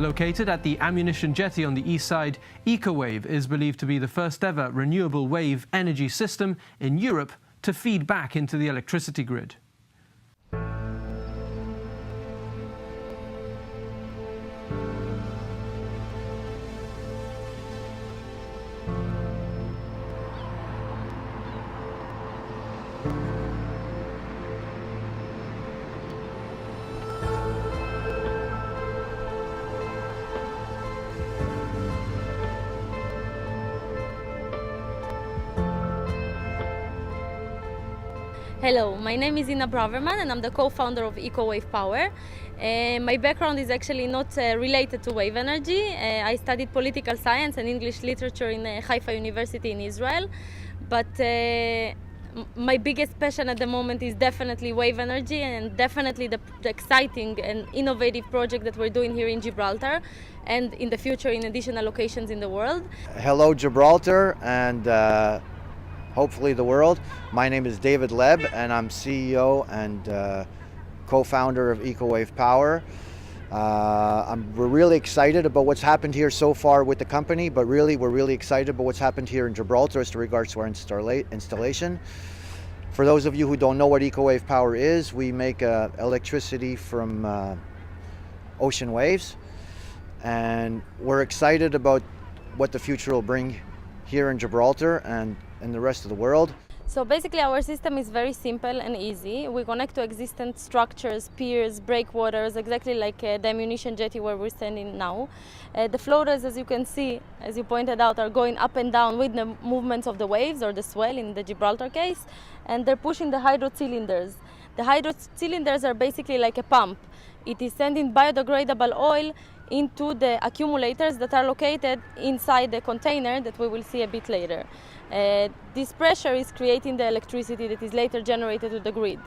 Located at the ammunition jetty on the east side, Ecowave is believed to be the first ever renewable wave energy system in Europe to feed back into the electricity grid. Hello, my name is Ina Braverman and I'm the co-founder of Ecowave Power. My background is actually not related to wave energy. I studied political science and English literature in Haifa University in Israel. But my biggest passion at the moment is definitely wave energy and definitely the exciting and innovative project that we're doing here in Gibraltar and in the future in additional locations in the world. Hello Gibraltar and hopefully the world. My name is David Leb and I'm CEO and co-founder of Ecowave Power. We're really excited about what's happened here so far with the company, but really we're really excited about what's happened here in Gibraltar as regards to our installation. For those of you who don't know what Ecowave Power is, we make electricity from ocean waves, and we're excited about what the future will bring here in Gibraltar and in the rest of the world. So basically our system is very simple and easy. We connect to existing structures, piers, breakwaters, exactly like the ammunition jetty where we're standing now. The floaters, as you can see, as you pointed out, are going up and down with the movements of the waves or the swell in the Gibraltar case, and they're pushing the hydro cylinders. The hydro cylinders are basically like a pump. It is sending biodegradable oil into the accumulators that are located inside the container that we will see a bit later. This pressure is creating the electricity that is later generated to the grid.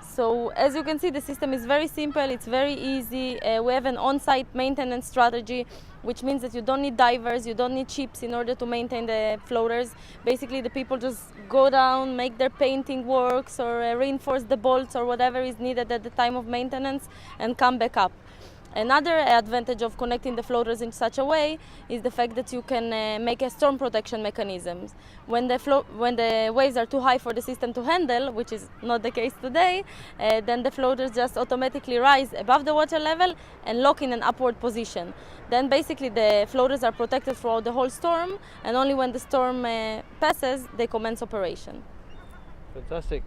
So as you can see, the system is very simple, it's very easy. We have an on-site maintenance strategy, which means that you don't need divers, you don't need ships in order to maintain the floaters. Basically, the people just go down, make their painting works or reinforce the bolts or whatever is needed at the time of maintenance and come back up. Another advantage of connecting the floaters in such a way is the fact that you can make a storm protection mechanism. When the waves are too high for the system to handle, which is not the case today, then the floaters just automatically rise above the water level and lock in an upward position. Then basically the floaters are protected throughout the whole storm, and only when the storm passes, they commence operation. Fantastic.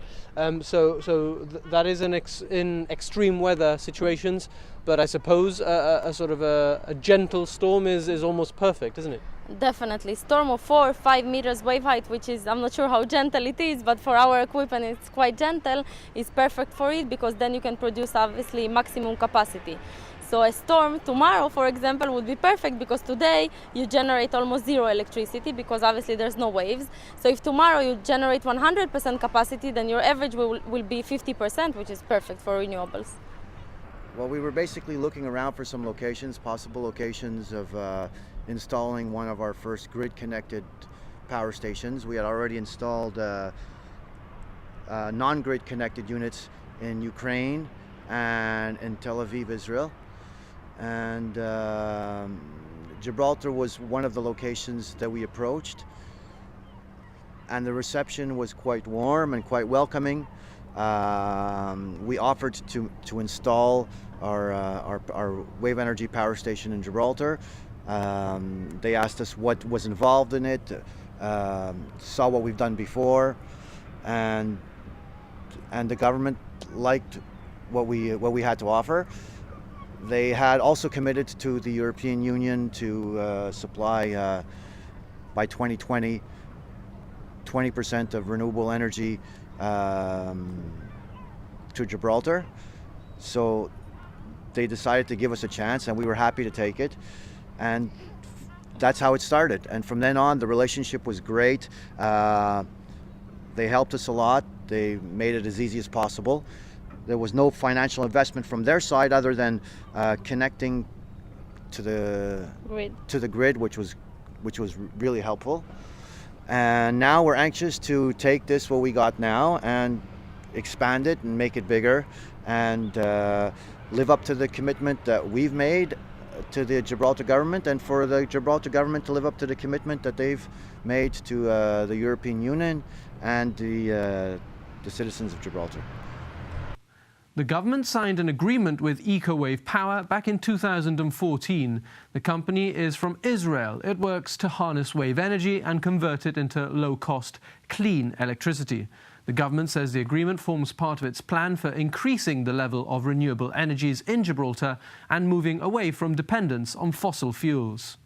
So that is in extreme weather situations, but I suppose a sort of a gentle storm is almost perfect, isn't it? Definitely. Storm of 4 or 5 meters wave height, which is, I'm not sure how gentle it is, but for our equipment it's quite gentle, is perfect for it, because then you can produce obviously maximum capacity. So a storm tomorrow, for example, would be perfect, because today you generate almost zero electricity because obviously there's no waves. So if tomorrow you generate 100% capacity, then your average will be 50%, which is perfect for renewables. Well, we were basically looking around for some locations, possible locations of installing one of our first grid-connected power stations. We had already installed non-grid connected units in Ukraine and in Tel Aviv, Israel. And Gibraltar was one of the locations that we approached, and the reception was quite warm and quite welcoming. We offered to install our wave energy power station in Gibraltar. They asked us what was involved in it, saw what we've done before, and the government liked what we had to offer. They had also committed to the European Union to supply by 2020 20% of renewable energy to Gibraltar. So they decided to give us a chance, and we were happy to take it. And that's how it started. And from then on, the relationship was great. They helped us a lot. They made it as easy as possible. There was no financial investment from their side other than connecting to the grid, which was really helpful. And now we're anxious to take this, what we got now, and expand it and make it bigger, and live up to the commitment that we've made to the Gibraltar government and for the Gibraltar government to live up to the commitment that they've made to the European Union and the citizens of Gibraltar. The government signed an agreement with Ecowave Power back in 2014. The company is from Israel. It works to harness wave energy and convert it into low-cost, clean electricity. The government says the agreement forms part of its plan for increasing the level of renewable energies in Gibraltar and moving away from dependence on fossil fuels.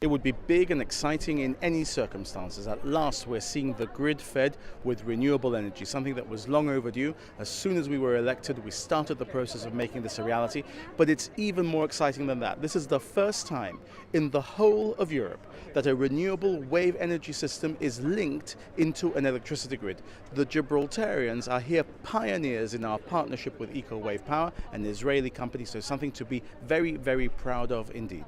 It would be big and exciting in any circumstances. At last, we're seeing the grid fed with renewable energy, something that was long overdue. As soon as we were elected, we started the process of making this a reality. But it's even more exciting than that. This is the first time in the whole of Europe that a renewable wave energy system is linked into an electricity grid. The Gibraltarians are here pioneers in our partnership with Ecowave Power, an Israeli company, so something to be very, very proud of indeed.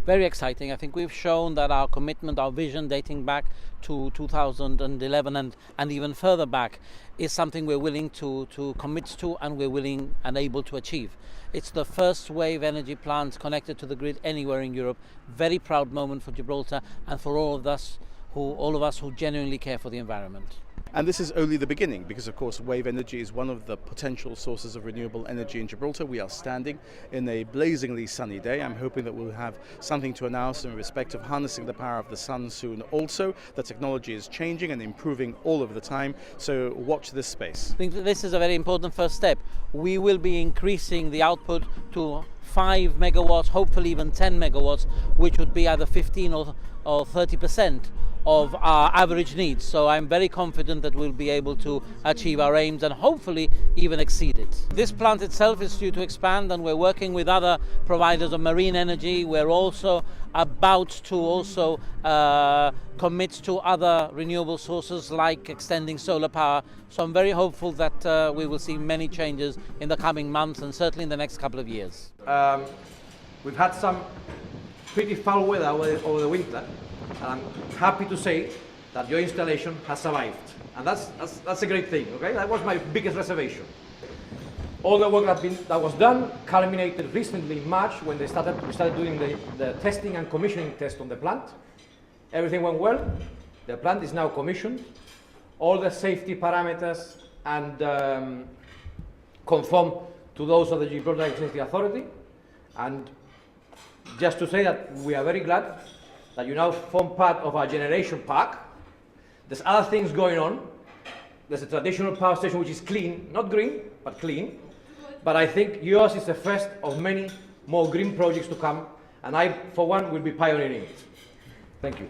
Very exciting. I think we've shown that our commitment, our vision dating back to 2011 and even further back is something we're willing to commit to and we're willing and able to achieve. It's the first wave energy plant connected to the grid anywhere in Europe. Very proud moment for Gibraltar and for all of us who genuinely care for the environment. And this is only the beginning because, of course, wave energy is one of the potential sources of renewable energy in Gibraltar. We are standing in a blazingly sunny day. I'm hoping that we'll have something to announce in respect of harnessing the power of the sun soon also. The technology is changing and improving all over the time, so watch this space. I think that this is a very important first step. We will be increasing the output to 5 megawatts, hopefully even 10 megawatts, which would be either 15 or 30% of our average needs. So I'm very confident that we'll be able to achieve our aims and hopefully even exceed it. This plant itself is due to expand and we're working with other providers of marine energy. We're also about to commit to other renewable sources like extending solar power. So I'm very hopeful that we will see many changes in the coming months and certainly in the next couple of years. We've had some pretty foul weather over the winter. And I'm happy to say that your installation has survived. And that's a great thing, okay? That was my biggest reservation. All the work that was done culminated recently in March when we started doing the testing and commissioning test on the plant. Everything went well. The plant is now commissioned. All the safety parameters and conform to those of the Gibraltar Electricity Authority. And just to say that we are very glad that you now form part of our generation park. There's other things going on. There's a traditional power station which is clean, not green, but clean. But I think yours is the first of many more green projects to come, and I, for one, will be pioneering it. Thank you.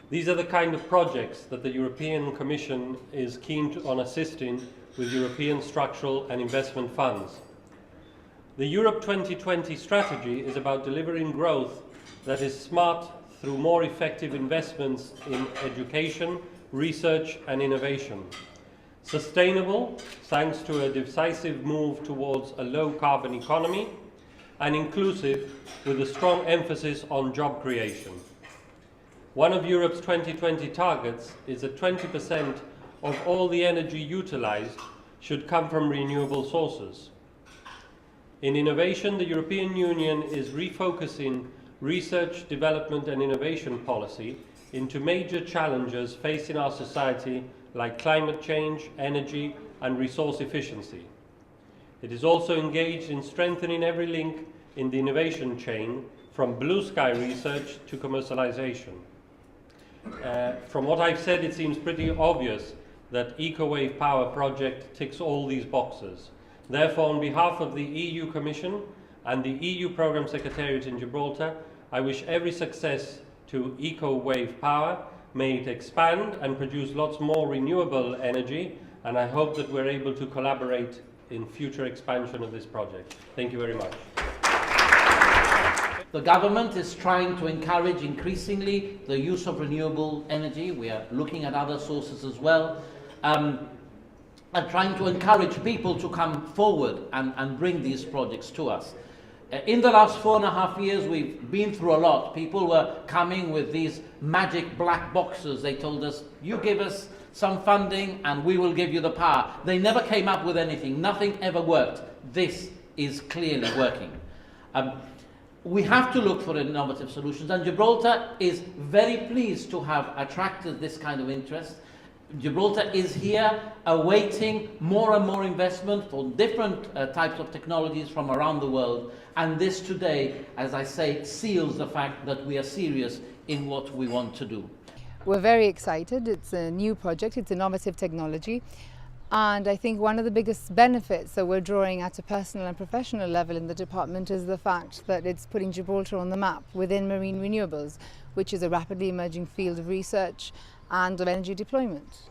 These are the kind of projects that the European Commission is keen on assisting with European structural and investment funds. The Europe 2020 strategy is about delivering growth that is smart through more effective investments in education, research and innovation. Sustainable, thanks to a decisive move towards a low-carbon economy, and inclusive, with a strong emphasis on job creation. One of Europe's 2020 targets is that 20% of all the energy utilized should come from renewable sources. In innovation, the European Union is refocusing research, development and innovation policy into major challenges facing our society like climate change, energy and resource efficiency. It is also engaged in strengthening every link in the innovation chain from blue sky research to commercialization. From what I've said, it seems pretty obvious that Ecowave Power project ticks all these boxes. Therefore, on behalf of the EU Commission and the EU Programme Secretariat in Gibraltar, I wish every success to Ecowave Power. May it expand and produce lots more renewable energy, and I hope that we're able to collaborate in future expansion of this project. Thank you very much. The government is trying to encourage increasingly the use of renewable energy. We are looking at other sources as well, and trying to encourage people to come forward and bring these projects to us. In the last 4.5 years, we've been through a lot. People were coming with these magic black boxes. They told us, you give us some funding and we will give you the power. They never came up with anything. Nothing ever worked. This is clearly working. We have to look for innovative solutions, and Gibraltar is very pleased to have attracted this kind of interest. Gibraltar is here awaiting more and more investment for different types of technologies from around the world, and this today, as I say, seals the fact that we are serious in what we want to do. We're very excited. It's a new project, it's innovative technology. And I think one of the biggest benefits that we're drawing at a personal and professional level in the department is the fact that it's putting Gibraltar on the map within marine renewables, which is a rapidly emerging field of research and of energy deployment.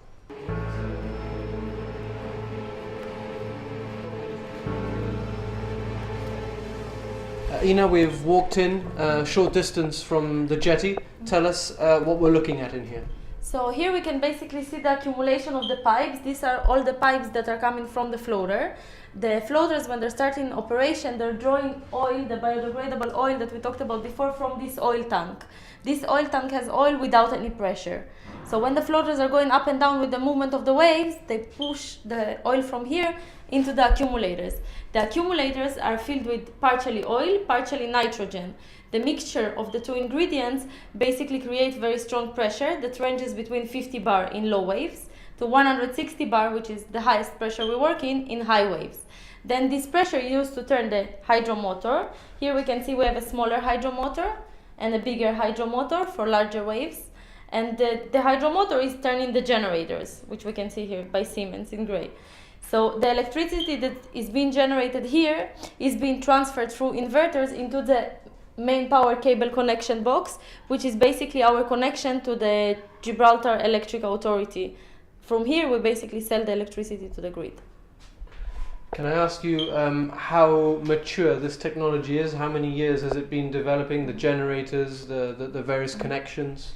Ina, we've walked in a short distance from the jetty. Tell us what we're looking at in here. So here we can basically see the accumulation of the pipes. These are all the pipes that are coming from the floater. The floaters, when they're starting operation, they're drawing oil, the biodegradable oil that we talked about before, from this oil tank. This oil tank has oil without any pressure. So when the floaters are going up and down with the movement of the waves, they push the oil from here into the accumulators. The accumulators are filled with partially oil, partially nitrogen. The mixture of the two ingredients basically creates very strong pressure that ranges between 50 bar in low waves to 160 bar, which is the highest pressure we work in high waves. Then this pressure is used to turn the hydromotor. Here we can see we have a smaller hydromotor and a bigger hydromotor for larger waves. And the hydromotor is turning the generators, which we can see here by Siemens in gray. So the electricity that is being generated here is being transferred through inverters into the main power cable connection box, which is basically our connection to the Gibraltar Electric Authority. From here we basically sell the electricity to the grid. Can I ask you how mature this technology is? How many years has it been developing, the generators, the various connections?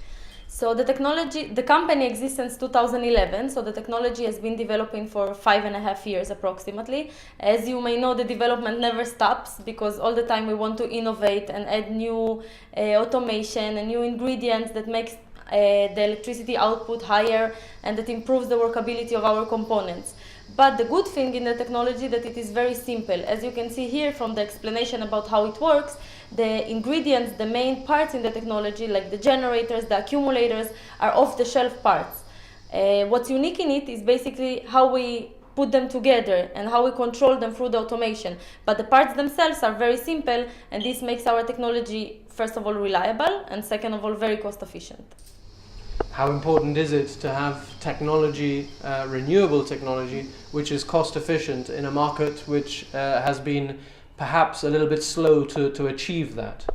So the company exists since 2011, so the technology has been developing for 5.5 years approximately. As you may know, the development never stops because all the time we want to innovate and add new automation and new ingredients that makes the electricity output higher and that improves the workability of our components. But the good thing in the technology is that it is very simple. As you can see here from the explanation about how it works, the ingredients, the main parts in the technology, like the generators, the accumulators, are off-the-shelf parts. What's unique in it is basically how we put them together and how we control them through the automation. But the parts themselves are very simple, and this makes our technology, first of all, reliable, and second of all, very cost-efficient. How important is it to have technology, renewable technology, which is cost-efficient in a market which has been perhaps a little bit slow to achieve that?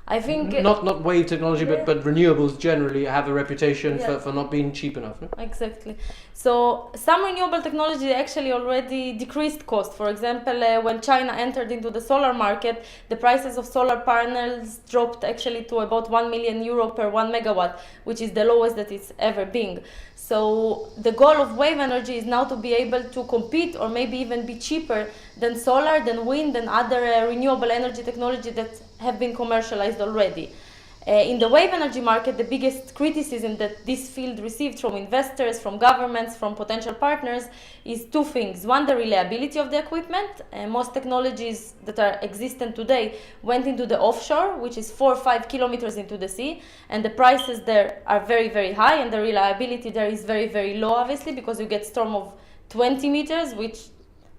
I think not wave technology, but renewables generally have a reputation for not being cheap enough. No? Exactly. So some renewable technology actually already decreased cost. For example, when China entered into the solar market, the prices of solar panels dropped actually to about 1 million euro per 1 megawatt, which is the lowest that it's ever been. So the goal of wave energy is now to be able to compete or maybe even be cheaper than solar, than wind, and other renewable energy technology that have been commercialized already. In the wave energy market, the biggest criticism that this field received from investors, from governments, from potential partners is two things. One, the reliability of the equipment. Most technologies that are existent today went into the offshore, which is 4 or 5 kilometers into the sea, and the prices there are very, very high, and the reliability there is very, very low, obviously, because you get storm of 20 meters, which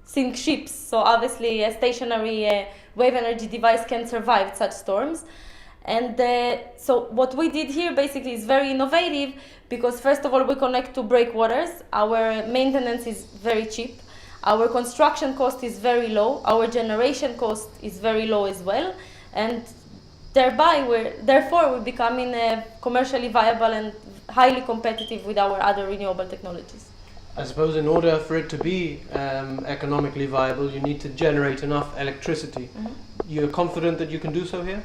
sink ships. So obviously a stationary wave energy device can survive such storms. And so what we did here basically is very innovative because first of all we connect to breakwaters. Our maintenance is very cheap. Our construction cost is very low. Our generation cost is very low as well. And therefore we're becoming commercially viable and highly competitive with our other renewable technologies. I suppose in order for it to be economically viable, you need to generate enough electricity. Mm-hmm. You're confident that you can do so here?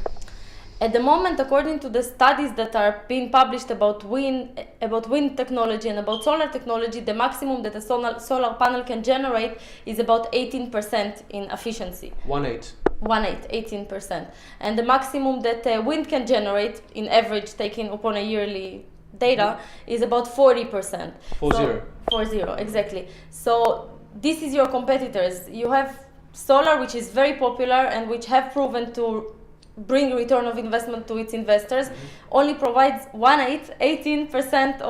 At the moment, according to the studies that are being published about wind technology and about solar technology, the maximum that a solar panel can generate is about 18% in efficiency. 18%. And the maximum that wind can generate, in average, taken upon a yearly data, is about 40%. 40. 40, exactly. So this is your competitors. You have solar, which is very popular and which have proven to bring return of investment to its investors, only provides 18%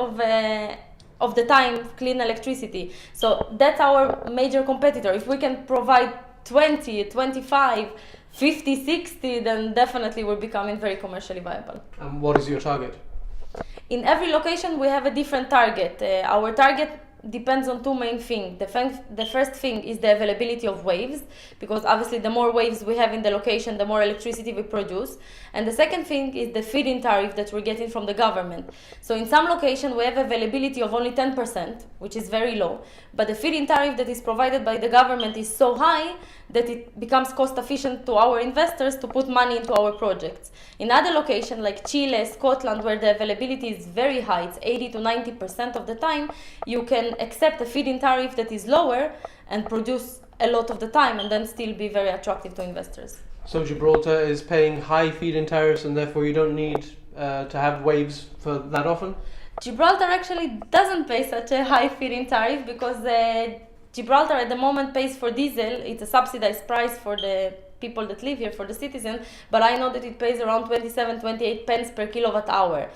of the time clean electricity. So that's our major competitor. If we can provide 20, 25, 50, 60, then definitely we're becoming very commercially viable. And what is your target? In every location we have a different target. Our target depends on two main things. The first thing is the availability of waves, because obviously the more waves we have in the location, the more electricity we produce. And the second thing is the feed-in tariff that we're getting from the government. So in some locations we have availability of only 10%, which is very low, but the feed-in tariff that is provided by the government is so high that it becomes cost efficient to our investors to put money into our projects. In other locations like Chile, Scotland, where the availability is very high, it's 80 to 90% of the time, you can accept a feed-in tariff that is lower and produce a lot of the time and then still be very attractive to investors. So Gibraltar is paying high feed-in tariffs and therefore you don't need to have waves for that often? Gibraltar actually doesn't pay such a high feed-in tariff because Gibraltar at the moment pays for diesel. It's a subsidized price for the people that live here, for the citizens, but I know that it pays around 27, 28 pence per kilowatt hour.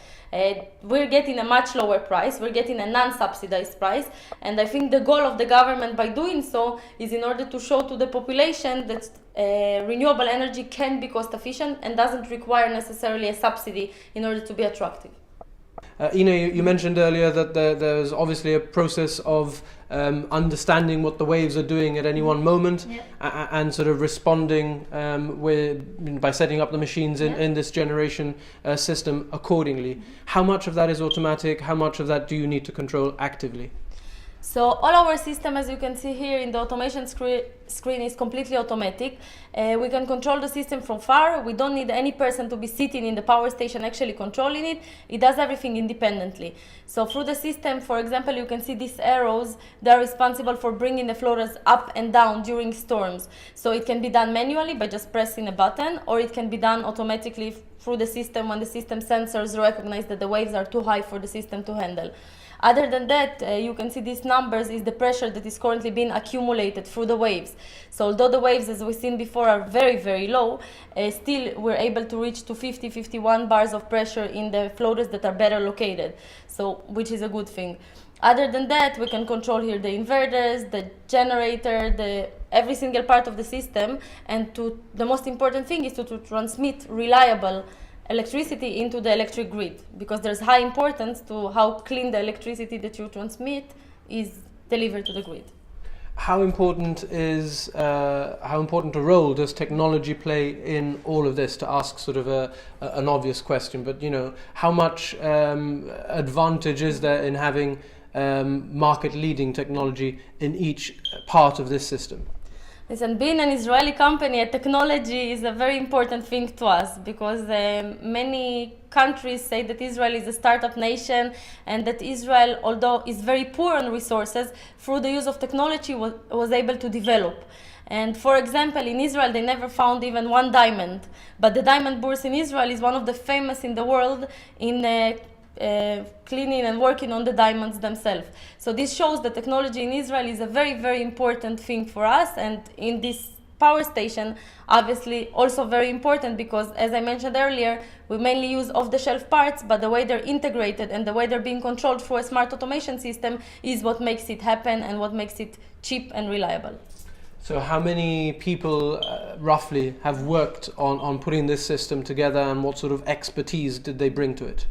We're getting a much lower price, we're getting a non-subsidized price, and I think the goal of the government by doing so is in order to show to the population that renewable energy can be cost efficient and doesn't require necessarily a subsidy in order to be attractive. Ina, you mentioned earlier that there's obviously a process of understanding what the waves are doing at any one moment, and sort of responding by setting up the machines in this generation system accordingly. How much of that is automatic? How much of that do you need to control actively? So all our system, as you can see here in the automation screen, is completely automatic. We can control the system from far. We don't need any person to be sitting in the power station actually controlling it. It does everything independently. So through the system, for example, you can see these arrows. They're responsible for bringing the floaters up and down during storms. So it can be done manually by just pressing a button, or it can be done automatically through the system when the system sensors recognize that the waves are too high for the system to handle. Other than that, you can see these numbers is the pressure that is currently being accumulated through the waves. So although the waves, as we've seen before, are very, very low, still we're able to reach to 50, 51 bars of pressure in the floaters that are better located, so which is a good thing. Other than that, we can control here the inverters, the generator, every single part of the system, and the most important thing is to transmit reliable electricity into the electric grid, because there's high importance to how clean the electricity that you transmit is delivered to the grid. How important a role does technology play in all of this? To ask sort of an obvious question, but how much advantage is there in having market-leading technology in each part of this system? Listen, being an Israeli company, technology is a very important thing to us, because many countries say that Israel is a startup nation and that Israel, although is very poor on resources, through the use of technology was able to develop. And for example, in Israel, they never found even one diamond, but the diamond bourse in Israel is one of the famous in the world in cleaning and working on the diamonds themselves. So this shows that technology in Israel is a very, very important thing for us, and in this power station, obviously also very important, because as I mentioned earlier, we mainly use off-the-shelf parts, but the way they're integrated and the way they're being controlled through a smart automation system is what makes it happen and what makes it cheap and reliable. So how many people roughly have worked on putting this system together, and what sort of expertise did they bring to it?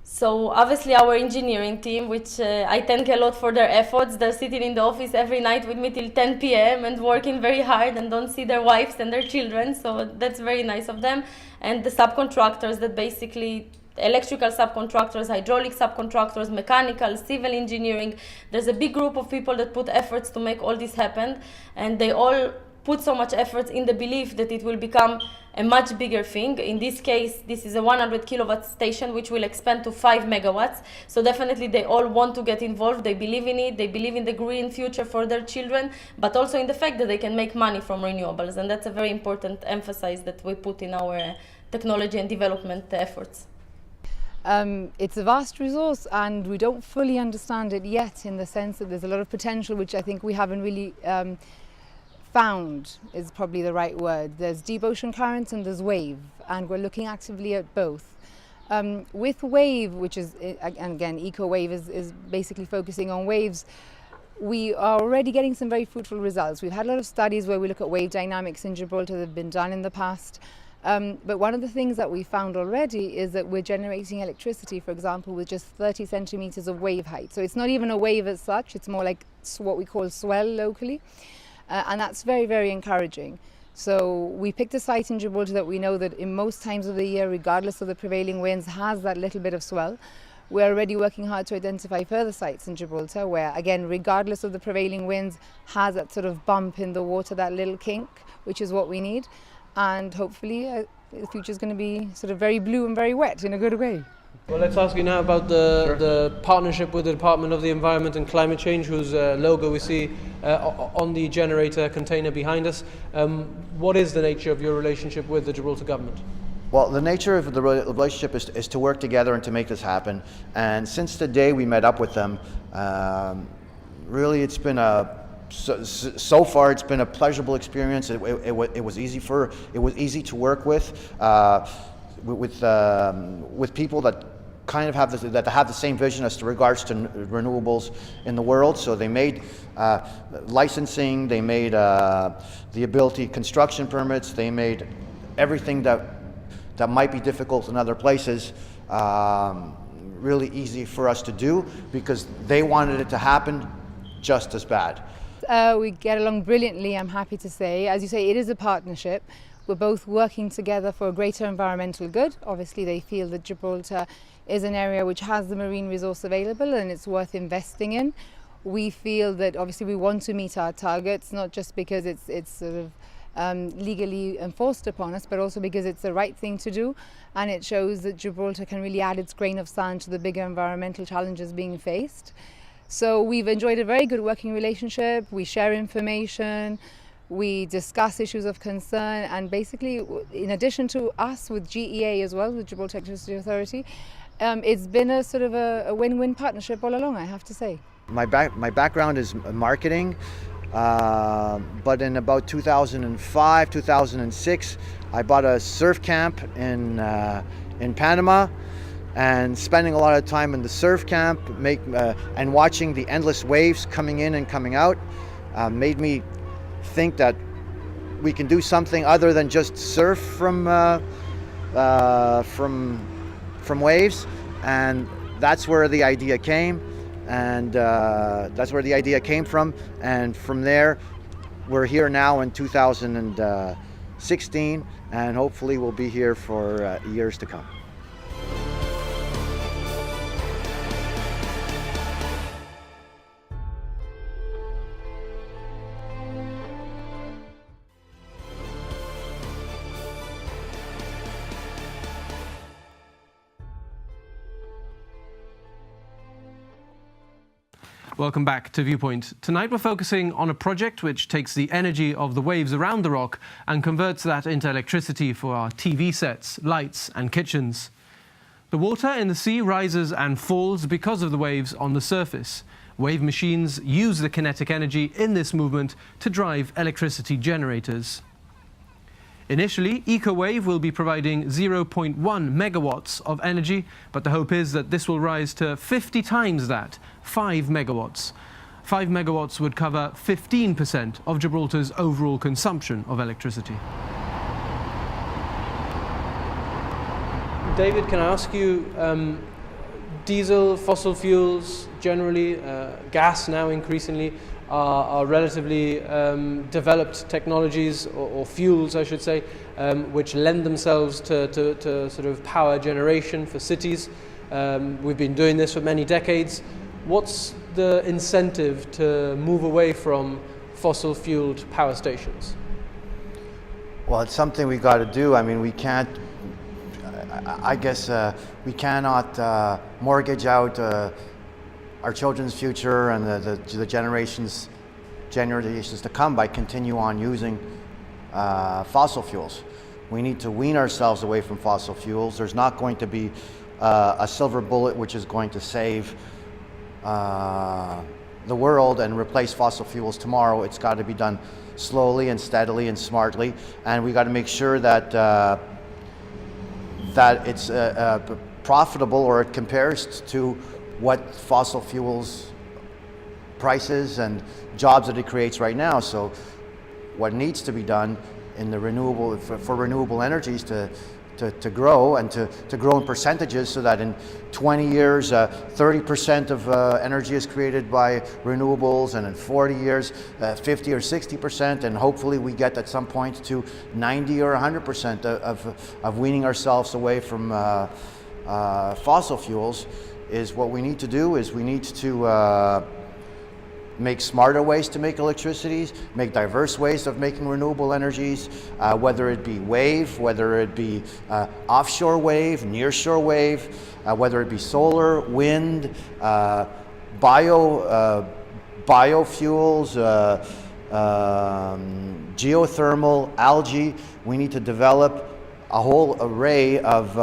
So obviously our engineering team, which I thank a lot for their efforts. They're sitting in the office every night with me till 10 p.m. and working very hard and don't see their wives and their children. So that's very nice of them. And the subcontractors that basically, electrical subcontractors, hydraulic subcontractors, mechanical, civil engineering. There's a big group of people that put efforts to make all this happen. And they all put so much effort in the belief that it will become a much bigger thing. In this case, this is a 100 kilowatt station which will expand to 5 megawatts. So definitely they all want to get involved. They believe in it. They believe in the green future for their children, but also in the fact that they can make money from renewables. And that's a very important emphasis that we put in our technology and development efforts. It's a vast resource and we don't fully understand it yet, in the sense that there's a lot of potential which I think we haven't really found is probably the right word. There's deep ocean currents and there's wave, and we're looking actively at both. With wave, which is, and again, Ecowave is basically focusing on waves, we are already getting some very fruitful results. We've had a lot of studies where we look at wave dynamics in Gibraltar that have been done in the past. But one of the things that we found already is that we're generating electricity, for example, with just 30 centimeters of wave height. So it's not even a wave as such, it's more like what we call swell locally. And that's very, very encouraging. So we picked a site in Gibraltar that we know that in most times of the year, regardless of the prevailing winds, has that little bit of swell. We're already working hard to identify further sites in Gibraltar where, again, regardless of the prevailing winds, has that sort of bump in the water, that little kink, which is what we need. And hopefully the future is going to be sort of very blue and very wet in a good way. Well, let's ask you now about the partnership with the Department of the Environment and Climate Change, whose logo we see on the generator container behind us. What is the nature of your relationship with the Gibraltar government? Well, the nature of the relationship is to work together and to make this happen. And since the day we met up with them, really it's been so far it's been a pleasurable experience. It was easy to work with people that kind of have the same vision as to regards to renewables in the world. So they made licensing, they made the ability construction permits, they made everything that might be difficult in other places really easy for us to do, because they wanted it to happen just as bad. We get along brilliantly, I'm happy to say. As you say, it is a partnership. We're both working together for a greater environmental good. Obviously, they feel that Gibraltar is an area which has the marine resource available and it's worth investing in. We feel that obviously we want to meet our targets, not just because it's sort of legally enforced upon us, but also because it's the right thing to do, and it shows that Gibraltar can really add its grain of sand to the bigger environmental challenges being faced. So we've enjoyed a very good working relationship. We share information, we discuss issues of concern, and basically, in addition to us with GEA as well, with Gibraltar Electricity Authority, it's been a sort of a win-win partnership all along, I have to say. My background is marketing. But in about 2005, 2006, I bought a surf camp in Panama, and spending a lot of time in the surf camp and watching the endless waves coming in and coming out made me think that we can do something other than just surf from waves, and that's where the idea came. And that's where the idea came from, and from there we're here now in 2016, and hopefully we'll be here for years to come. Welcome back to Viewpoint. Tonight we're focusing on a project which takes the energy of the waves around the rock and converts that into electricity for our TV sets, lights and kitchens. The water in the sea rises and falls because of the waves on the surface. Wave machines use the kinetic energy in this movement to drive electricity generators. Initially, Ecowave will be providing 0.1 megawatts of energy, but the hope is that this will rise to 50 times that, 5 megawatts. 5 megawatts would cover 15% of Gibraltar's overall consumption of electricity. David, can I ask you, diesel, fossil fuels, generally, gas now increasingly, are relatively developed technologies, or fuels I should say, which lend themselves to sort of power generation for cities. We've been doing this for many decades. What's the incentive to move away from fossil fueled power stations? Well, it's something we got to do. I mean, we can't, I guess we cannot mortgage out our children's future and the generations to come by continue on using fossil fuels. We need to wean ourselves away from fossil fuels. There's not going to be a silver bullet which is going to save the world and replace fossil fuels tomorrow. It's got to be done slowly and steadily and smartly, and we got to make sure that that it's profitable, or it compares to what fossil fuels prices and jobs that it creates right now. So what needs to be done in the renewable, for renewable energies to grow, and to grow in percentages, so that in 20 years 30% of energy is created by renewables, and in 40 years 50 or 60%, and hopefully we get at some point to 90 or 100% of weaning ourselves away from fossil fuels. Is what we need to do is we need to make smarter ways to make electricities, make diverse ways of making renewable energies, whether it be wave, whether it be offshore wave, nearshore wave, whether it be solar, wind, biofuels, geothermal, algae. We need to develop a whole array of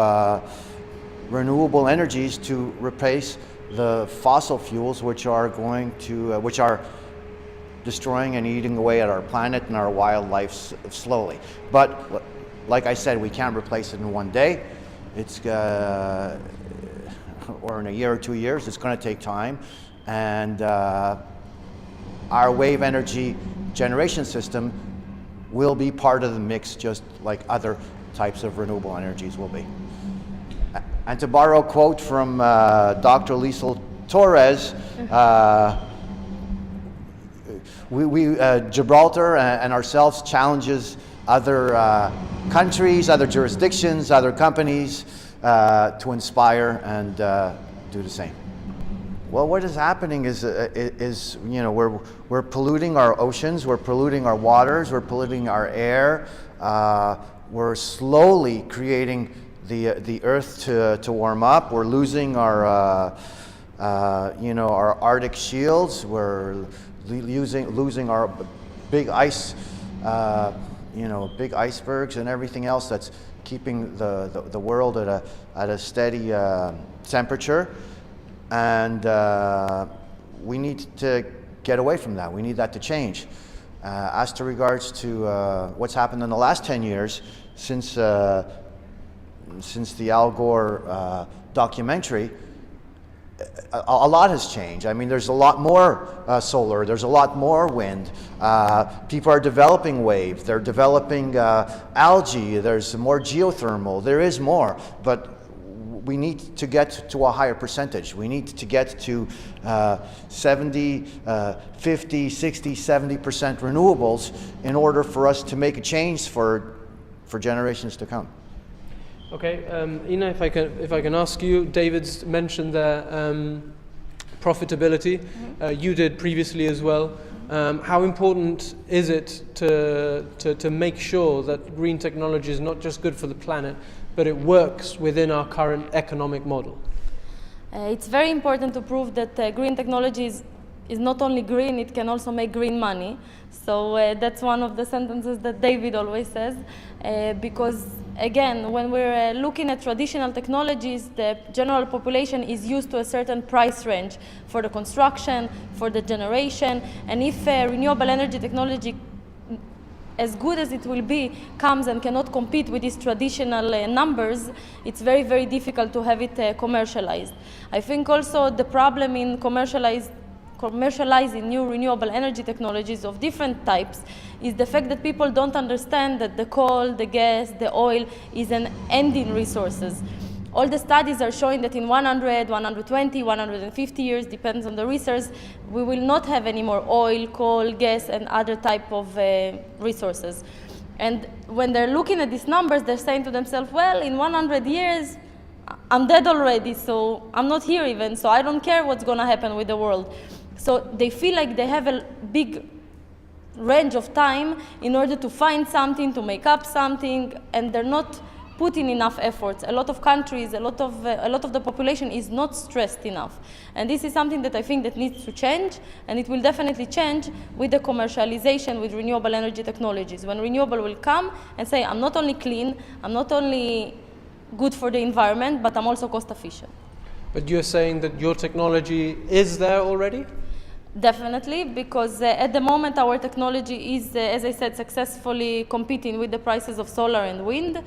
renewable energies to replace the fossil fuels, which are going to, which are destroying and eating away at our planet and our wildlife slowly. But like I said, we can't replace it in one day. It's or in a year or 2 years. It's going to take time, and our wave energy generation system will be part of the mix, just like other types of renewable energies will be. And to borrow a quote from Dr. Liesl Torres, Gibraltar and ourselves challenges other countries, other jurisdictions, other companies to inspire and do the same. Well, what is happening is you know, we're polluting our oceans, we're polluting our waters, we're polluting our air, we're slowly creating the earth to warm up. We're losing our you know, our Arctic shields. We're losing our big ice, you know, big icebergs and everything else that's keeping the world at a steady temperature. And we need to get away from that. We need that to change. As to regards to what's happened in the last 10 years since the Al Gore documentary, a lot has changed. I mean, there's a lot more solar, there's a lot more wind. People are developing wave, they're developing algae, there's more geothermal, there is more, but we need to get to a higher percentage. We need to get to 70, 50, 60, 70% renewables in order for us to make a change for generations to come. Okay, Ina, if I can ask you, David's mentioned there profitability. You did previously as well. How important is it to make sure that green technology is not just good for the planet, but it works within our current economic model? It's very important to prove that green technology is not only green, it can also make green money. So that's one of the sentences that David always says, because again, when we're looking at traditional technologies, the general population is used to a certain price range for the construction, for the generation, and if renewable energy technology, as good as it will be, comes and cannot compete with these traditional numbers, it's very, very difficult to have it commercialized. I think also the problem in commercializing new renewable energy technologies of different types is the fact that people don't understand that the coal, the gas, the oil is an ending resources. All the studies are showing that in 100, 120, 150 years, depends on the research, we will not have any more oil, coal, gas, and other type of resources. And when they're looking at these numbers, they're saying to themselves, well, in 100 years, I'm dead already, so I'm not here even, so I don't care what's going to happen with the world. So they feel like they have a big range of time in order to find something, to make up something, and they're not putting enough efforts. A lot of countries, a lot of the population is not stressed enough. And this is something that I think that needs to change, and it will definitely change with the commercialization with renewable energy technologies. When renewable will come and say, I'm not only clean, I'm not only good for the environment, but I'm also cost efficient. But you're saying that your technology is there already? Definitely, because at the moment our technology is, as I said, successfully competing with the prices of solar and wind.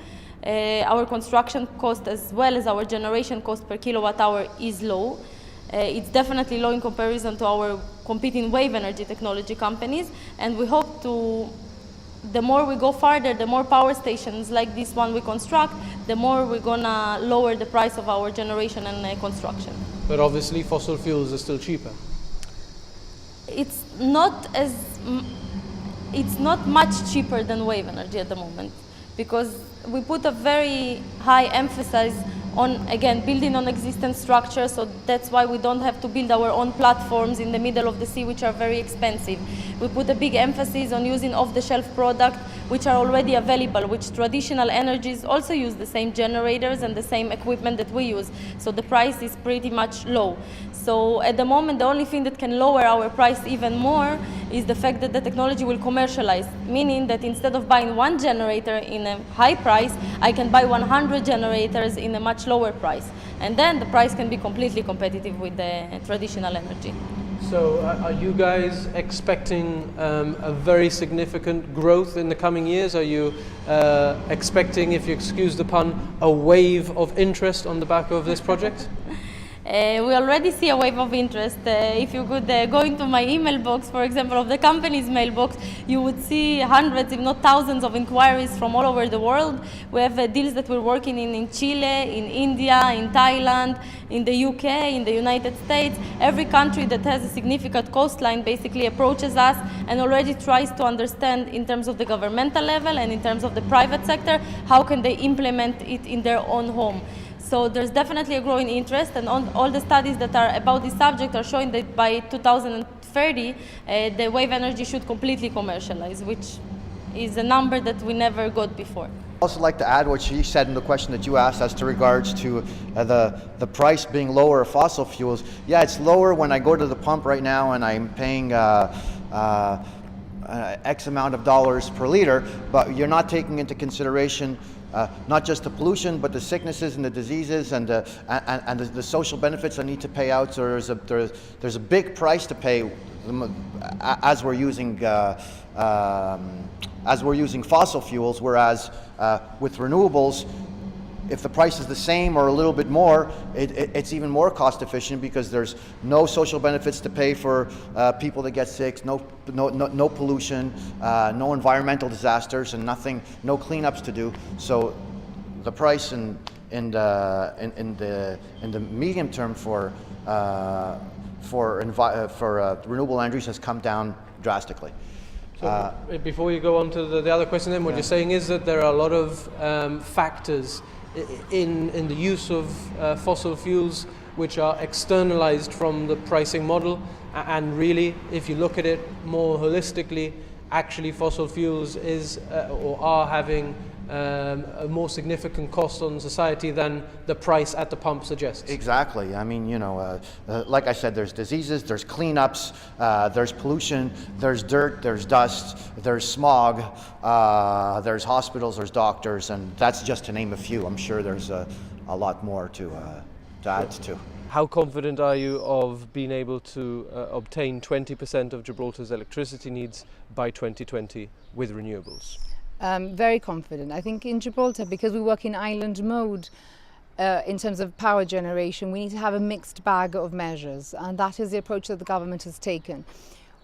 Our construction cost as well as our generation cost per kilowatt hour is low. It's definitely low in comparison to our competing wave energy technology companies, and we hope to, the more we go farther, the more power stations like this one we construct, the more we're gonna lower the price of our generation and construction. But obviously fossil fuels are still cheaper. It's not much cheaper than wave energy at the moment, because we put a very high emphasis on, again, building on existing structures, so that's why we don't have to build our own platforms in the middle of the sea, which are very expensive. We put a big emphasis on using off-the-shelf products which are already available, which traditional energies also use the same generators and the same equipment that we use, so the price is pretty much low. So at the moment, the only thing that can lower our price even more is the fact that the technology will commercialize, meaning that instead of buying one generator in a high price, I can buy 100 generators in a much lower price. And then the price can be completely competitive with the traditional energy. So are you guys expecting a very significant growth in the coming years? Are you expecting, if you excuse the pun, a wave of interest on the back of this project? We already see a wave of interest. If you could go into my email box, for example, of the company's mailbox, you would see hundreds, if not thousands, of inquiries from all over the world. We have deals that we're working in Chile, in India, in Thailand, in the UK, in the United States. Every country that has a significant coastline basically approaches us and already tries to understand, in terms of the governmental level and in terms of the private sector, how can they implement it in their own home. So there's definitely a growing interest, and all the studies that are about this subject are showing that by 2030, the wave energy should completely commercialize, which is a number that we never got before. I'd also like to add what she said in the question that you asked as to regards to the price being lower of fossil fuels. Yeah, it's lower when I go to the pump right now and I'm paying X amount of dollars per liter, but you're not taking into consideration not just the pollution, but the sicknesses and the diseases and the social benefits I need to pay out. So there's a big price to pay as we're using fossil fuels. Whereas with renewables, if the price is the same or a little bit more, it's even more cost efficient because there's no social benefits to pay for people that get sick, no pollution, no environmental disasters, and no cleanups to do. So the price in the medium term for renewable energies has come down drastically. So before you go on to the other question, then what you're saying is that there are a lot of factors in the use of fossil fuels which are externalized from the pricing model, and really, if you look at it more holistically, actually fossil fuels is or are having a more significant cost on society than the price at the pump suggests. Exactly. I mean, like I said, there's diseases, there's cleanups, there's pollution, there's dirt, there's dust, there's smog, there's hospitals, there's doctors, and that's just to name a few. I'm sure there's a lot more to add to. How confident are you of being able to obtain 20% of Gibraltar's electricity needs by 2020 with renewables? Very confident. I think in Gibraltar, because we work in island mode, in terms of power generation, we need to have a mixed bag of measures, and that is the approach that the government has taken.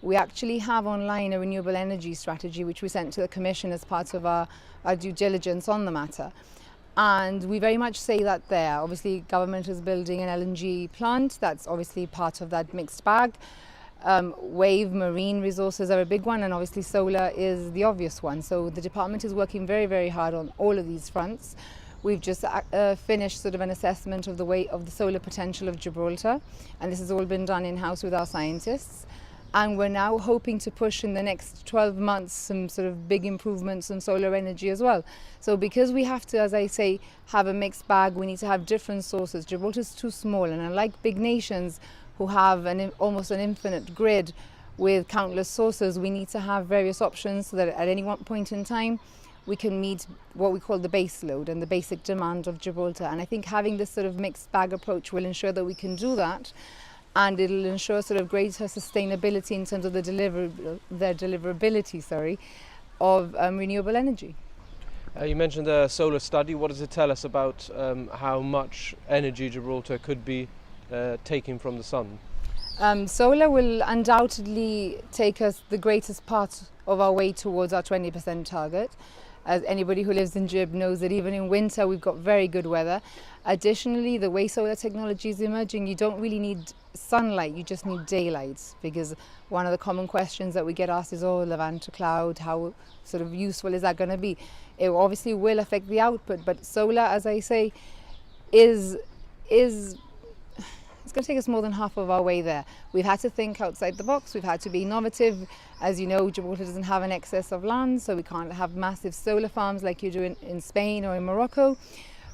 We actually have online a renewable energy strategy which we sent to the Commission as part of our due diligence on the matter. And we very much say that there. Obviously, government is building an LNG plant. That's obviously part of that mixed bag. Wave, marine resources are a big one, and obviously solar is the obvious one. So the department is working very, very hard on all of these fronts. We've just finished sort of an assessment of the solar potential of Gibraltar, and this has all been done in-house with our scientists. And we're now hoping to push in the next 12 months some sort of big improvements in solar energy as well. So because we have to, as I say, have a mixed bag, we need to have different sources. Gibraltar is too small, and unlike big nations who have almost an infinite grid with countless sources, we need to have various options so that at any one point in time we can meet what we call the base load and the basic demand of Gibraltar. And I think having this sort of mixed bag approach will ensure that we can do that. and it'll ensure sort of greater sustainability in terms of the deliverability of renewable energy. You mentioned the solar study. What does it tell us about how much energy Gibraltar could be taking from the sun? Solar will undoubtedly take us the greatest part of our way towards our 20% target. As anybody who lives in Gib knows that even in winter we've got very good weather. Additionally, the way solar technology is emerging, you don't really need sunlight, you just need daylight, because one of the common questions that we get asked is, oh, Levant to cloud, how sort of useful is that going to be? It obviously will affect the output, but solar, as I say, it's going to take us more than half of our way there. We've had to think outside the box, we've had to be innovative. As you know, Gibraltar doesn't have an excess of land, so we can't have massive solar farms like you do in Spain or in Morocco.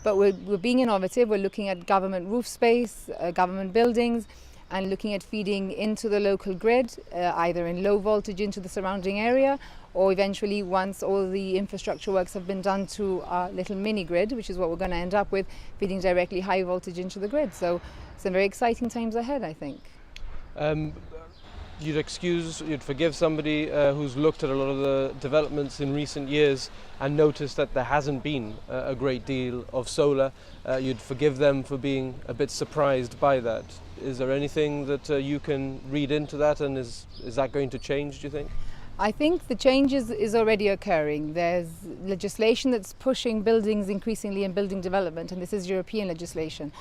But we're being innovative, we're looking at government roof space, government buildings, and looking at feeding into the local grid, either in low voltage into the surrounding area, or eventually, once all the infrastructure works have been done, to our little mini grid, which is what we're going to end up with, feeding directly high voltage into the grid. So some very exciting times ahead, I think. You'd forgive somebody who's looked at a lot of the developments in recent years and noticed that there hasn't been a great deal of solar. You'd forgive them for being a bit surprised by that. Is there anything that you can read into that, and is that going to change, do you think? I think the change is already occurring. There's legislation that's pushing buildings increasingly in building development, and this is European legislation,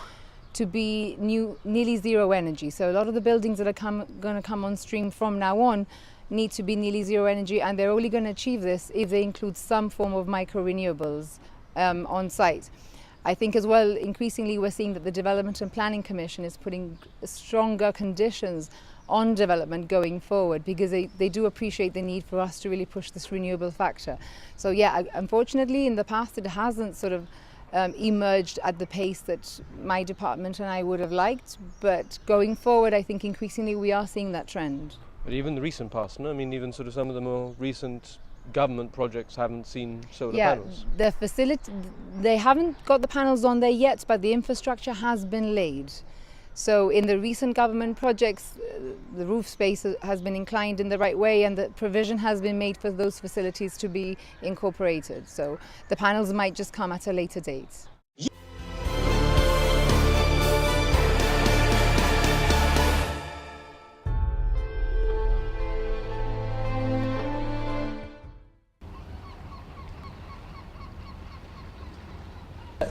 to be nearly zero energy. So a lot of the buildings that are going to come on stream from now on need to be nearly zero energy, and they're only going to achieve this if they include some form of micro renewables on site. I think as well, increasingly we're seeing that the Development and Planning Commission is putting stronger conditions on development going forward, because they do appreciate the need for us to really push this renewable factor. So yeah, unfortunately in the past it hasn't sort of emerged at the pace that my department and I would have liked, but going forward I think increasingly we are seeing that trend. But even the recent past, no? I mean, even sort of some of the more recent government projects haven't seen solar panels. The facility, they haven't got the panels on there yet, but the infrastructure has been laid. So in the recent government projects, the roof space has been inclined in the right way, and the provision has been made for those facilities to be incorporated. So the panels might just come at a later date.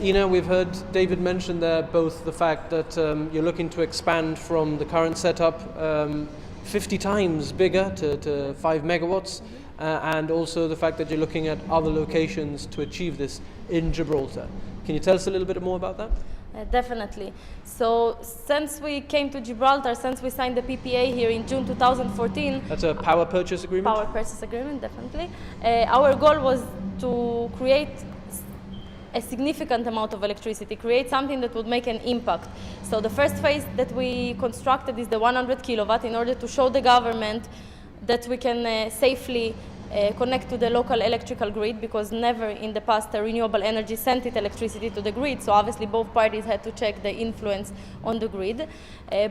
Ina, we've heard David mention there both the fact that you're looking to expand from the current setup 50 times bigger to 5 megawatts, and also the fact that you're looking at other locations to achieve this in Gibraltar. Can you tell us a little bit more about that? Definitely. So since we came to Gibraltar, since we signed the PPA here in June 2014. That's a power purchase agreement? Power purchase agreement, definitely. Our goal was to create a significant amount of electricity, create something that would make an impact. So the first phase that we constructed is the 100 kilowatt in order to show the government that we can safely connect to the local electrical grid, because never in the past renewable energy sent it electricity to the grid. So obviously both parties had to check the influence on the grid.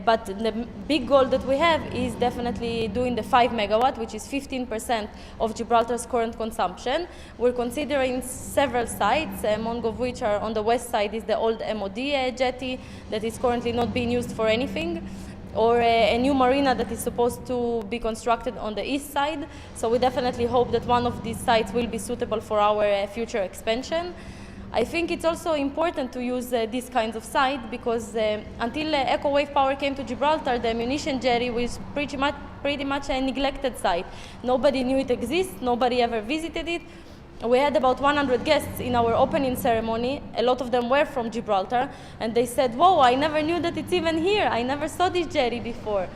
But the big goal that we have is definitely doing the 5 megawatt, which is 15% of Gibraltar's current consumption. We're considering several sites, among of which are on the west side is the old MOD jetty that is currently not being used for anything, or a new marina that is supposed to be constructed on the east side. So we definitely hope that one of these sites will be suitable for our future expansion. I think it's also important to use these kinds of sites, because until Ecowave Power came to Gibraltar, the ammunition jetty was pretty much a neglected site. Nobody knew it exists, nobody ever visited it. We had about 100 guests in our opening ceremony. A lot of them were from Gibraltar, and they said, "Whoa, I never knew that it's even here. I never saw this jetty before."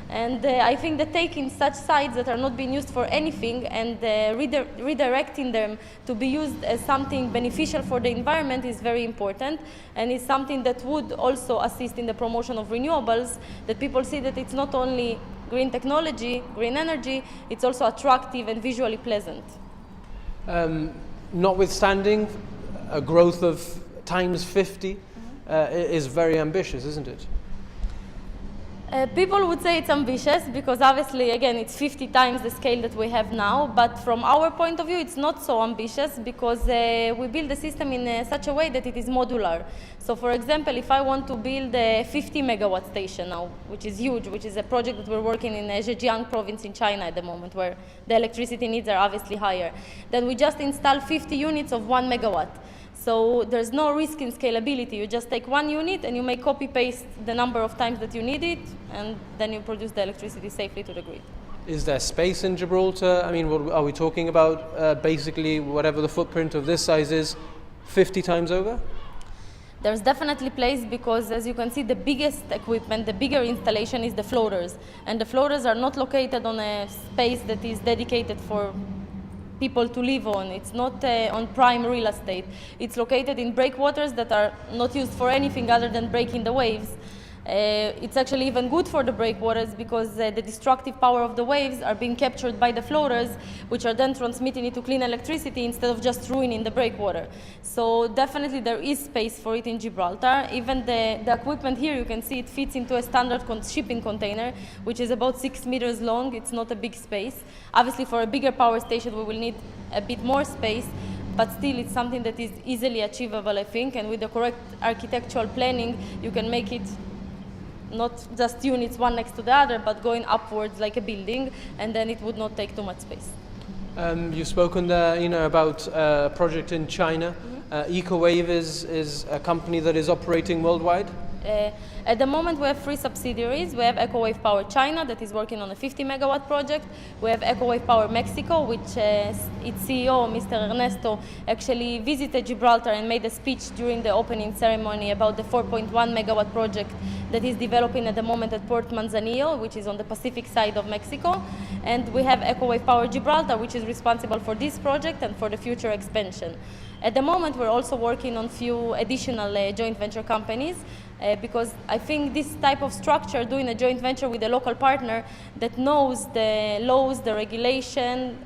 And I think that taking such sites that are not being used for anything and redirecting them to be used as something beneficial for the environment is very important, and is something that would also assist in the promotion of renewables, that people see that it's not only green technology, green energy, it's also attractive and visually pleasant. Notwithstanding a growth of times 50 is very ambitious, isn't it? People would say it's ambitious because obviously, again, it's 50 times the scale that we have now. But from our point of view, it's not so ambitious because we build the system in such a way that it is modular. So, for example, if I want to build a 50 megawatt station now, which is huge, which is a project that we're working in Zhejiang province in China at the moment, where the electricity needs are obviously higher, then we just install 50 units of 1 megawatt. So there's no risk in scalability. You just take one unit and you may copy-paste the number of times that you need it, and then you produce the electricity safely to the grid. Is there space in Gibraltar? I mean, what are we talking about? Basically, whatever the footprint of this size is, 50 times over? There's definitely place because, as you can see, the biggest equipment, the bigger installation is the floaters. And the floaters are not located on a space that is dedicated for people to live on. It's not on prime real estate. It's located in breakwaters that are not used for anything other than breaking the waves. It's actually even good for the breakwaters because the destructive power of the waves are being captured by the floaters, which are then transmitting it to clean electricity instead of just ruining the breakwater. So definitely there is space for it in Gibraltar. Even the equipment here, you can see it fits into a standard shipping container, which is about 6 meters long. It's not a big space. Obviously for a bigger power station, we will need a bit more space, but still it's something that is easily achievable, I think, and with the correct architectural planning, you can make it not just units one next to the other, but going upwards like a building, and then it would not take too much space. You've spoken there, about a project in China. Ecowave is a company that is operating worldwide. At the moment, we have 3 subsidiaries. We have Ecowave Power China that is working on a 50 megawatt project. We have Ecowave Power Mexico, which its CEO, Mr. Ernesto, actually visited Gibraltar and made a speech during the opening ceremony about the 4.1 megawatt project that is developing at the moment at Port Manzanillo, which is on the Pacific side of Mexico. And we have Ecowave Power Gibraltar, which is responsible for this project and for the future expansion. At the moment, we're also working on few additional joint venture companies because I think this type of structure, doing a joint venture with a local partner that knows the laws, the regulation,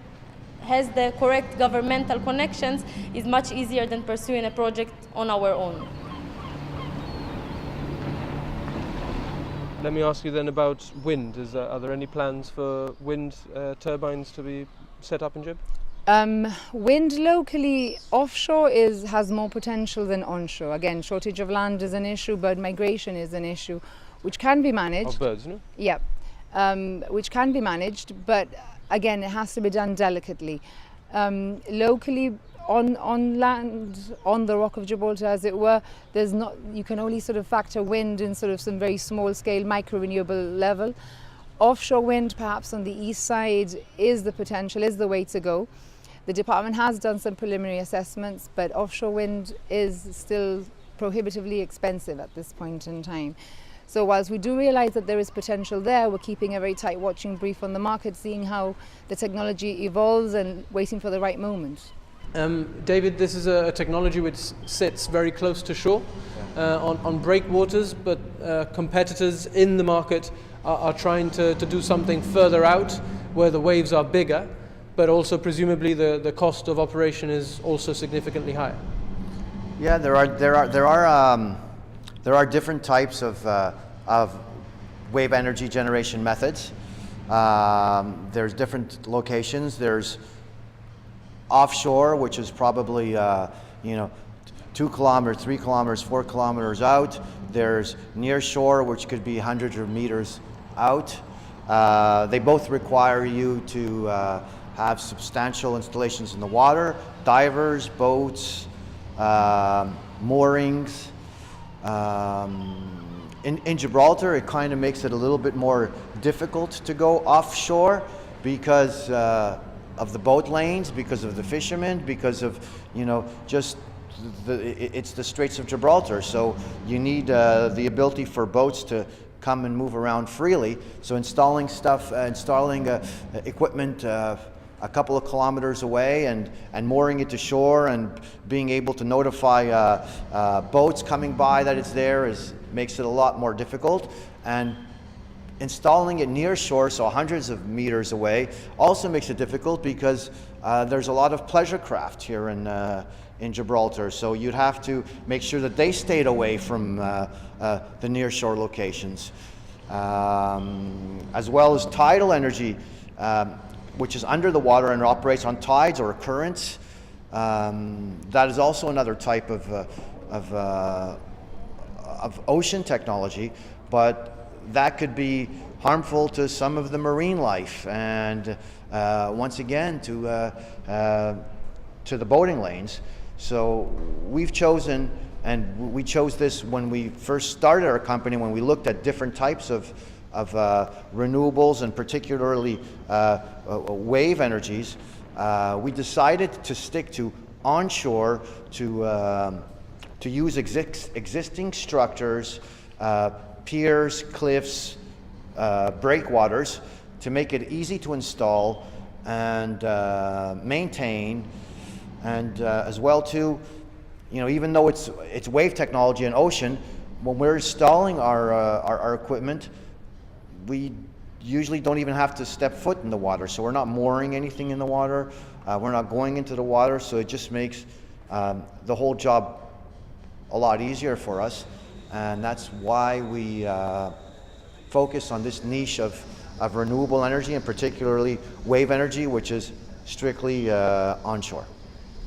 has the correct governmental connections, is much easier than pursuing a project on our own. Let me ask you then about wind. Are there any plans for wind turbines to be set up in Gib? Wind locally offshore has more potential than onshore. Again, shortage of land is an issue, bird migration is an issue, which can be managed. Of birds, no? Yeah, which can be managed, but again, it has to be done delicately. Locally, on land, on the Rock of Gibraltar, as it were, you can only sort of factor wind in sort of some very small scale micro renewable level. Offshore wind, perhaps on the east side, is the way to go. The department has done some preliminary assessments, but offshore wind is still prohibitively expensive at this point in time. So whilst we do realise that there is potential there, we're keeping a very tight watching brief on the market, seeing how the technology evolves and waiting for the right moment. David, this is a technology which sits very close to shore on breakwaters, but competitors in the market are trying to do something further out where the waves are bigger, but also presumably the cost of operation is also significantly higher. Yeah, there are different types of wave energy generation methods. There's different locations. There's offshore, which is probably 2 kilometers, 3 kilometers, 4 kilometers out. There's near shore, which could be hundreds of meters out. They both require you to have substantial installations in the water, divers, boats, moorings. In Gibraltar, it kind of makes it a little bit more difficult to go offshore because of the boat lanes, because of the fishermen, because of it's the Straits of Gibraltar, so you need the ability for boats to come and move around freely. So installing equipment a couple of kilometers away and mooring it to shore and being able to notify boats coming by that it's there makes it a lot more difficult. And installing it near shore, so hundreds of meters away, also makes it difficult because there's a lot of pleasure craft here in Gibraltar. So you'd have to make sure that they stayed away from the near shore locations. as well as tidal energy, which is under the water and operates on tides or currents. That is also another type of ocean technology, but that could be harmful to some of the marine life, and once again to the boating lanes. So we've chosen, and we chose this when we first started our company, when we looked at different types of renewables, and particularly wave energies. We decided to stick to onshore, to use existing structures, piers, cliffs, breakwaters, to make it easy to install and maintain, and as well too, even though it's wave technology and ocean, when we're installing our equipment, we usually don't even have to step foot in the water. So we're not mooring anything in the water. We're not going into the water. So it just makes the whole job a lot easier for us. And that's why we focus on this niche of renewable energy, and particularly wave energy, which is strictly onshore.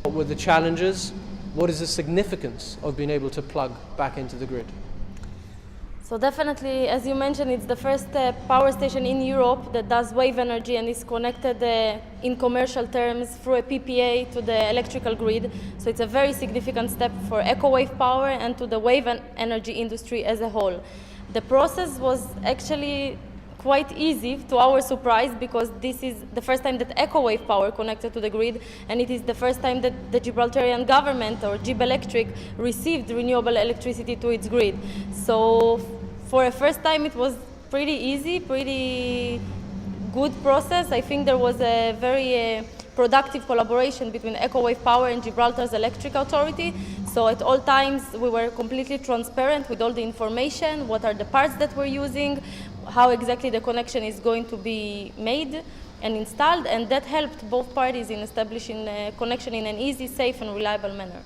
What were the challenges? What is the significance of being able to plug back into the grid? So definitely, as you mentioned, it's the first power station in Europe that does wave energy and is connected in commercial terms through a PPA to the electrical grid. So it's a very significant step for Ecowave power and to the wave energy industry as a whole. The process was actually quite easy, to our surprise, because this is the first time that Ecowave power connected to the grid, and it is the first time that the Gibraltarian government, or Gib Electric, received renewable electricity to its grid. So for a first time it was pretty easy, pretty good process. I think there was a very productive collaboration between Ecowave Power and Gibraltar's Electric Authority. So at all times we were completely transparent with all the information, what are the parts that we're using, how exactly the connection is going to be made and installed, and that helped both parties in establishing a connection in an easy, safe and reliable manner.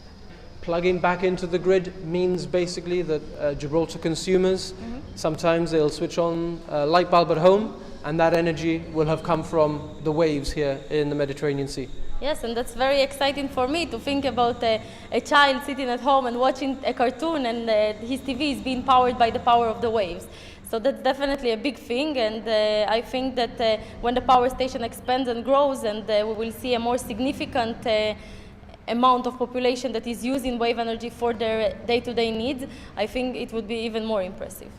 Plugging back into the grid means basically that Gibraltar consumers, sometimes they'll switch on a light bulb at home, and that energy will have come from the waves here in the Mediterranean Sea. Yes, and that's very exciting for me to think about a child sitting at home and watching a cartoon, and his TV is being powered by the power of the waves. So that's definitely a big thing, and I think that when the power station expands and grows, and we will see a more significant amount of population that is using wave energy for their day-to-day needs, I think it would be even more impressive.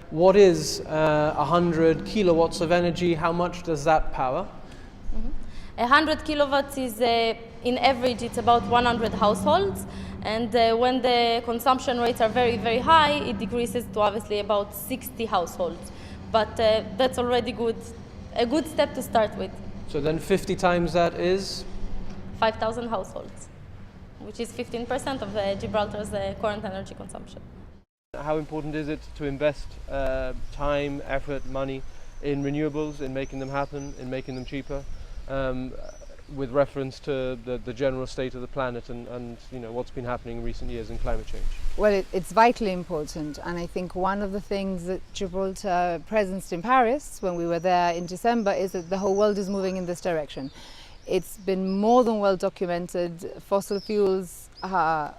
What is 100 kilowatts of energy? How much does that power? 100 kilowatts is, in average, it's about 100 households. And when the consumption rates are very, very high, it decreases to obviously about 60 households. But that's already a good step to start with. So then 50 times that is? 5,000 households, which is 15% of Gibraltar's current energy consumption. How important is it to invest time, effort, money in renewables, in making them happen, in making them cheaper, with reference to the general state of the planet and what's been happening in recent years in climate change? Well, it's vitally important, and I think one of the things that Gibraltar presenced in Paris when we were there in December is that the whole world is moving in this direction. It's been more than well documented. Fossil fuels are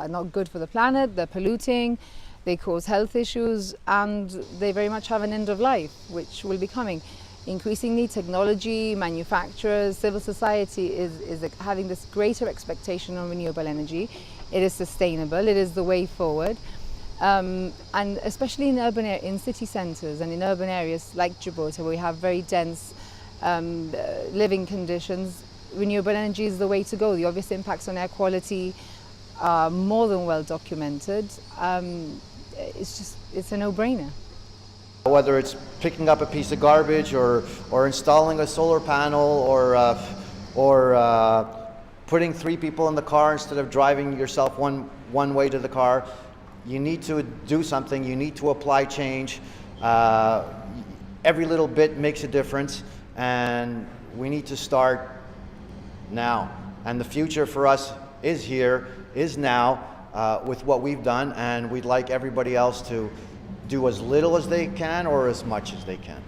not good for the planet, they're polluting, they cause health issues, and they very much have an end of life, which will be coming. Increasingly, technology, manufacturers, civil society is having this greater expectation on renewable energy. It is sustainable, it is the way forward. And especially in city centres and in urban areas like Gibraltar, where we have very dense living conditions, renewable energy is the way to go. The obvious impacts on air quality are more than well documented. It's a no-brainer. Whether it's picking up a piece of garbage or installing a solar panel or putting 3 people in the car instead of driving yourself one way to the car, you need to do something, you need to apply change. Every little bit makes a difference, and we need to start now. And the future for us is here, is now, with what we've done, and we'd like everybody else to do as little as they can or as much as they can?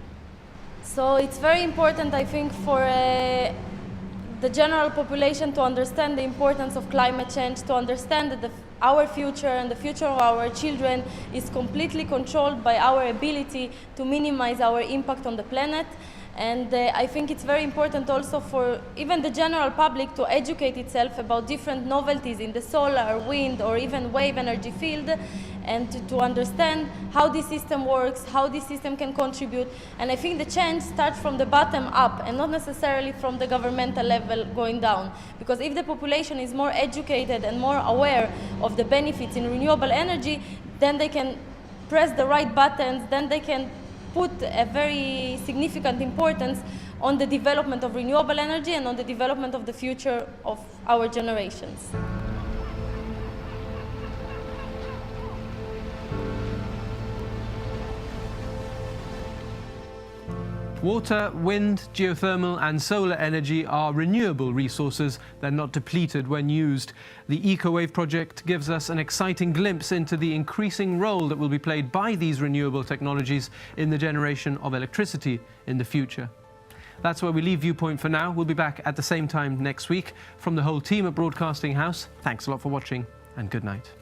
So it's very important, I think, for the general population to understand the importance of climate change, to understand that our future and the future of our children is completely controlled by our ability to minimize our impact on the planet. And I think it's very important also for even the general public to educate itself about different novelties in the solar, wind, or even wave energy field, and to understand how this system works, how this system can contribute. And I think the change starts from the bottom up and not necessarily from the governmental level going down. Because if the population is more educated and more aware of the benefits in renewable energy, then they can press the right buttons, then they can put a very significant importance on the development of renewable energy and on the development of the future of our generations. Water, wind, geothermal and solar energy are renewable resources. They're not depleted when used. The Ecowave project gives us an exciting glimpse into the increasing role that will be played by these renewable technologies in the generation of electricity in the future. That's where we leave Viewpoint for now. We'll be back at the same time next week. From the whole team at Broadcasting House, thanks a lot for watching and good night.